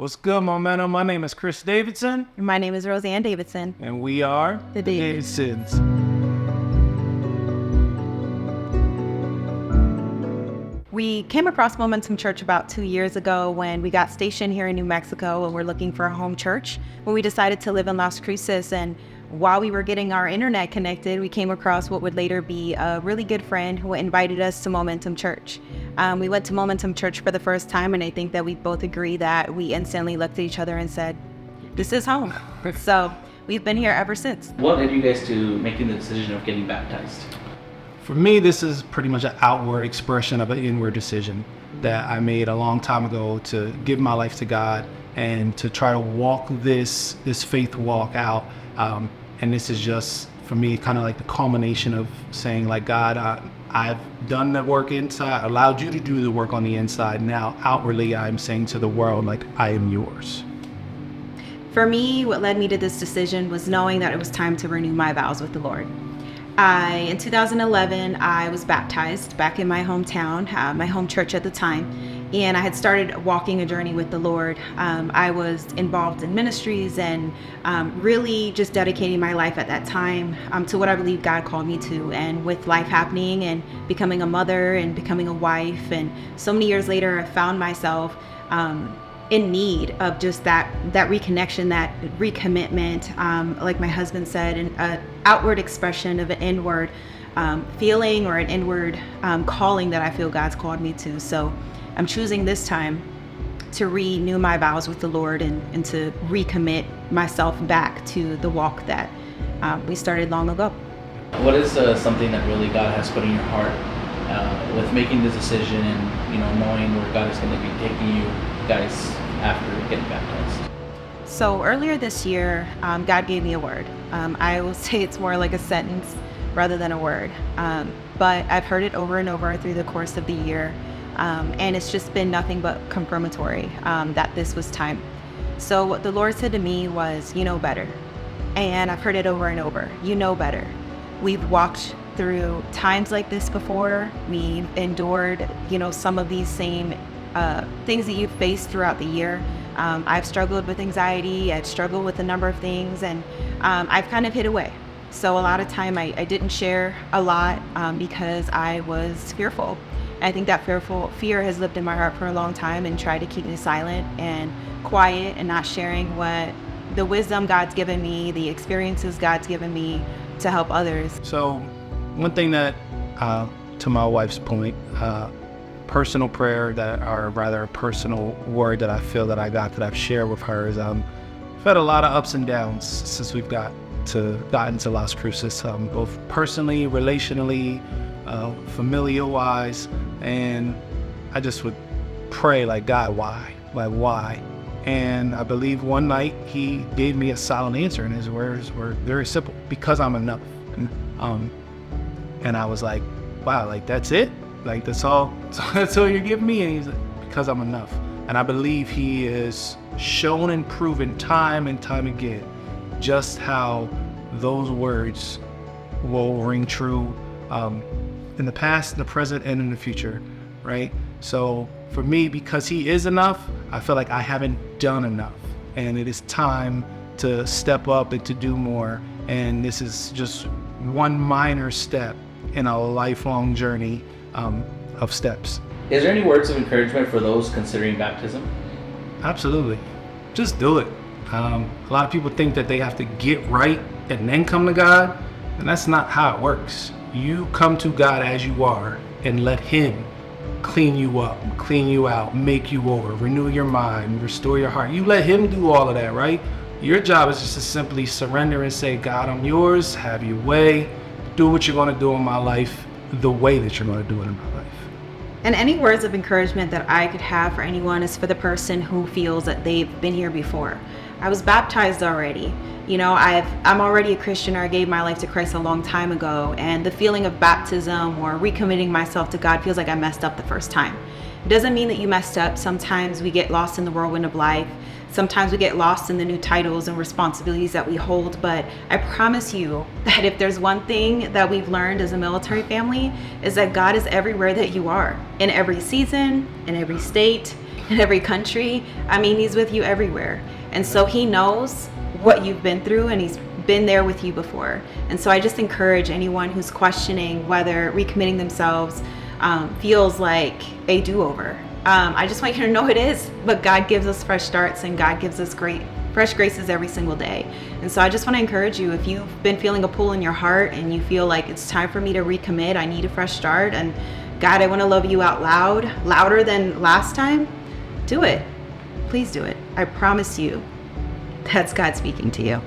What's good, Momentum? My name is Chris Davidson. My name is Roseanne Davidson. And we are The Davidsons. We came across Momentum Church about 2 years ago when we got stationed here in New Mexico and we're looking for a home church. When we decided to live in Las Cruces, and while we were getting our internet connected, we came across what would later be a really good friend who invited us to Momentum Church. We went to Momentum Church for the first time, and I think that we both agree that we instantly looked at each other and said, this is home. So we've been here ever since. What led you guys to making the decision of getting baptized? For me, this is pretty much an outward expression of an inward decision that I made a long time ago to give my life to God and to try to walk this faith walk out. And this is just, for me, kind of like the culmination of saying, like, God, I've done the work inside, allowed you to do the work on the inside. Now, outwardly, I'm saying to the world, like, I am yours. For me, what led me to this decision was knowing that it was time to renew my vows with the Lord. In 2011, I was baptized back in my hometown, my home church at the time, and I had started walking a journey with the Lord. I was involved in ministries and really just dedicating my life at that time to what I believe God called me to. And with life happening and becoming a mother and becoming a wife, and so many years later, I found myself in need of just that reconnection, that recommitment, like my husband said, an outward expression of an inward feeling or an inward calling that I feel God's called me to. So I'm choosing this time to renew my vows with the Lord and to recommit myself back to the walk that we started long ago. What is something that really God has put in your heart with making this decision and knowing where God is going to be taking you guys after getting baptized? So earlier this year, God gave me a word. I will say it's more like a sentence rather than a word. But I've heard it over and over through the course of the year. And it's just been nothing but confirmatory that this was time. So what the Lord said to me was, you know better. And I've heard it over and over. You know better. We've walked through times like this before. We've endured, some of these same things that you've faced throughout the year. I've struggled with anxiety. I've struggled with a number of things, and I've kind of hid away. So a lot of time I didn't share a lot because I was fearful. I think that fear has lived in my heart for a long time and tried to keep me silent and quiet and not sharing what the wisdom God's given me, the experiences God's given me to help others. So one thing that, to my wife's point, personal prayer or rather a personal word that I feel that I got that I've shared with her is I've had a lot of ups and downs since we've gotten to Las Cruces, both personally, relationally, familial-wise, and I just would pray, like, God, why? Like, why? And I believe one night he gave me a solid answer, and his words were very simple: because I'm enough. And I was like, wow, like, that's it? Like, that's all you're giving me? And he's like, because I'm enough. And I believe he has shown and proven time and time again just how those words will ring true in the past, in the present, and in the future, right? So for me, because he is enough, I feel like I haven't done enough. And it is time to step up and to do more. And this is just one minor step in a lifelong journey of steps. Is there any words of encouragement for those considering baptism? Absolutely. Just do it. A lot of people think that they have to get right and then come to God, and that's not how it works. You come to God as you are and let him clean you up, clean you out, make you over, renew your mind, restore your heart. You let him do all of that, right? Your job is just to simply surrender and say, God, I'm yours, have your way, do what you're going to do in my life the way that you're going to do it in my life. And any words of encouragement that I could have for anyone is for the person who feels that they've been here before. I was baptized already. I'm already a Christian, or I gave my life to Christ a long time ago, and the feeling of baptism or recommitting myself to God feels like I messed up the first time. It doesn't mean that you messed up. Sometimes we get lost in the whirlwind of life. Sometimes we get lost in the new titles and responsibilities that we hold, but I promise you that if there's one thing that we've learned as a military family, is that God is everywhere that you are, in every season, in every state, in every country. I mean, he's with you everywhere. And so he knows what you've been through, and he's been there with you before. And so I just encourage anyone who's questioning whether recommitting themselves feels like a do-over. I just want you to know it is, but God gives us fresh starts, and God gives us fresh graces every single day. And so I just want to encourage you, if you've been feeling a pull in your heart and you feel like it's time for me to recommit, I need a fresh start, and God, I want to love you out loud, louder than last time, do it. Please do it. I promise you, that's God speaking to you.